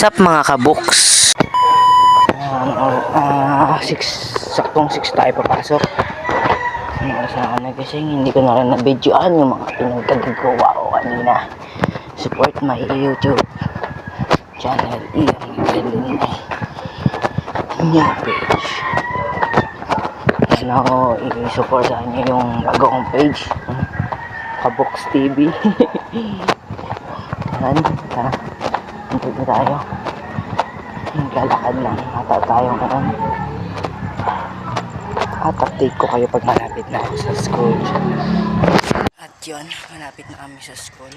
Sup mga kabuks? 6 tayo papasok. Ang oras na ako nagising, hindi ko na rin na-videoan yung mga pinagkagagawa ko kanina. Support my YouTube channel, Ian Galinay. New page. Sana ako i-supportahan nyo yung bago kong page, Kabuks TV. Yan, tara. Hintay na tayo. Naglalakad lang ata tayo ngayon. At update ko kayo pag malapit na ako sa school. At yun, malapit na kami sa school.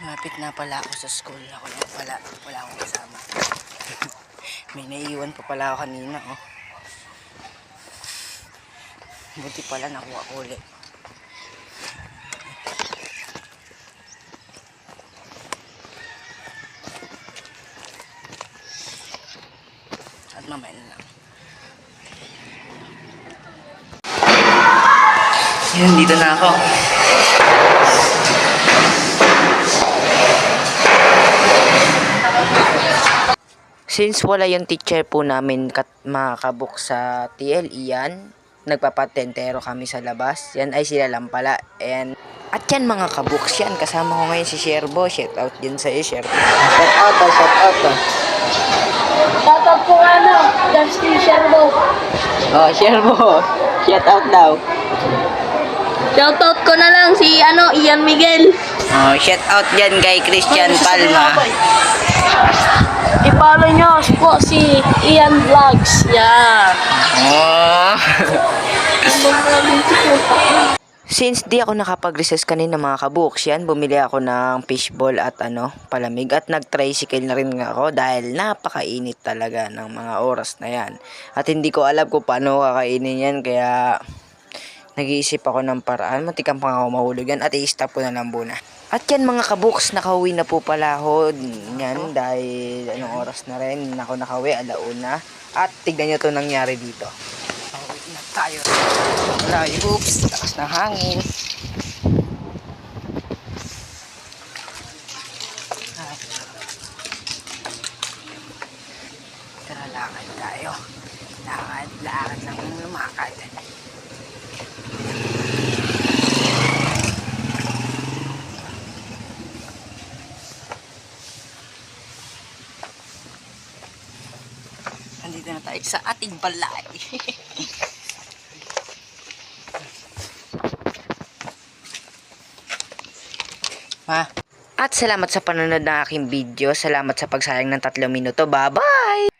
Malapit na pala ako sa school. Ako lang pala, wala akong kasama. May naiiwan pa pala ako kanina, oh. Buti pala nakuha ko ulit. At mamaya na lang. Yan, dito na ako. Since wala yung teacher po namin mga kabuks sa TL, Ian, nagpapatentero kami sa labas. Yan ay sila lang pala. At yan mga kabuks yan, kasama ko ngayon si Sherbo. Shout out din sa iyo, Sherbo. Shout out. Shout out po Justin Sherbo. Oh, Sherbo. Shout out daw. Shout out ko na lang si Ian Miguel. Oh, shout out dyan kay Christian Palma. I-follow nyo po si Ian Vlogs. Yan. Oh. Since di ako nakapag-recess kanina mga kabuks, yan, bumili ako ng fishball at palamig at nag-tricycle na rin nga ako dahil napakainit talaga ng mga oras na yan. At hindi ko alam kung paano kakainin yan, kaya nag-iisip ako ng paraan. Matikang pa ako mahulog yan at i-stop ko na lang muna. At yan mga kabuks, nakauwi na po pala ako yan dahil anong oras na rin ako nakauwi, 1:00. At tignan nyo ito nangyari dito. Nakauwi na tayo. Wala, oops, lakas ng hangin. Tara, lakad tayo. Lakad lang yung lumakad. Nandito na tayo sa ating balay. At salamat sa panonood ng aking video. Salamat sa pagsayang ng 3 minuto. Bye-bye!